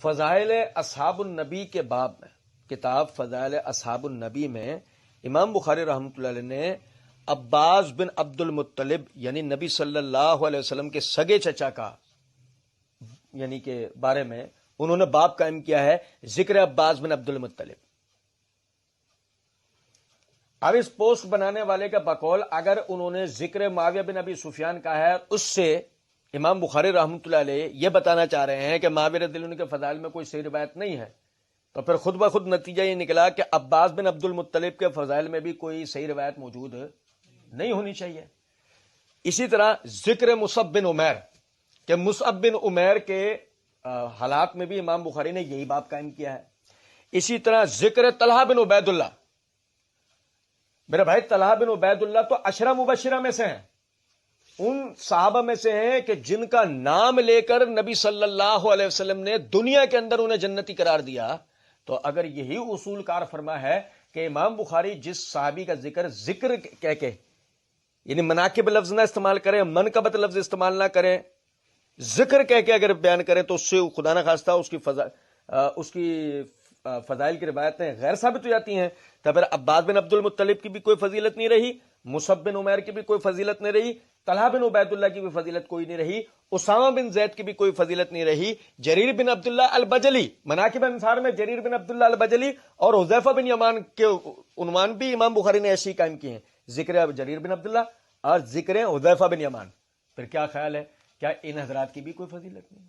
فضائل اصحاب النبی کے باب میں، کتاب فضائل اصحاب النبی میں امام بخاری رحمۃ اللہ علیہ نے عباس بن عبد المطلب یعنی نبی صلی اللہ علیہ وسلم کے سگے چچا کا یعنی کہ بارے میں انہوں نے باب قائم کیا ہے، ذکر عباس بن عبد المطلب۔ اب اس پوسٹ بنانے والے کا بقول اگر انہوں نے ذکر معاویہ بن ابی سفیان کا ہے، اس سے امام بخاری رحمۃ اللہ علیہ یہ بتانا چاہ رہے ہیں کہ معاویہ رضی اللہ عنہ کے فضائل میں کوئی صحیح روایت نہیں ہے، تو پھر خود بخود نتیجہ یہ نکلا کہ عباس بن عبد المطلب کے فضائل میں بھی کوئی صحیح روایت موجود نہیں ہونی چاہیے۔ اسی طرح ذکر مصعب بن عمیر کہ مصعب بن عمیر کے حالات میں بھی امام بخاری نے یہی باب قائم کیا ہے۔ اسی طرح ذکر طلحہ بن عبید اللہ، میرے بھائی طلحہ بن عبید اللہ تو عشرہ مبشرہ میں سے ہیں، ان صحابہ میں سے ہیں کہ جن کا نام لے کر نبی صلی اللہ علیہ وسلم نے دنیا کے اندر انہیں جنتی قرار دیا۔ تو اگر یہی اصول کار فرما ہے کہ امام بخاری جس صحابی کا ذکر کہہ کے یعنی مناقب لفظ نہ استعمال کریں، منقبت لفظ استعمال نہ کریں، ذکر کہہ کے اگر بیان کریں تو اس سے خدا نہ خواستہ اس کی فضائل کی روایتیں غیر ثابت ہو جاتی ہیں۔ تو پھر عباس بن عبد المطلب کی بھی کوئی فضیلت نہیں رہی، مصعب بن عمیر کی بھی کوئی فضیلت نہیں رہی، طلحہ بن عبید اللہ کی بھی فضیلت کوئی نہیں رہی، اسامہ بن زید کی بھی کوئی فضیلت نہیں رہی، جریر بن عبداللہ البجلی، مناقب انصار میں جریر بن عبداللہ البجلی اور حذیفہ بن یمان کے عنوان بھی امام بخاری نے ایسی قائم کیے ہیں، ذکر جریر بن عبداللہ اور ذکر حذیفہ بن یمان۔ پھر کیا خیال ہے، کیا ان حضرات کی بھی کوئی فضیلت نہیں؟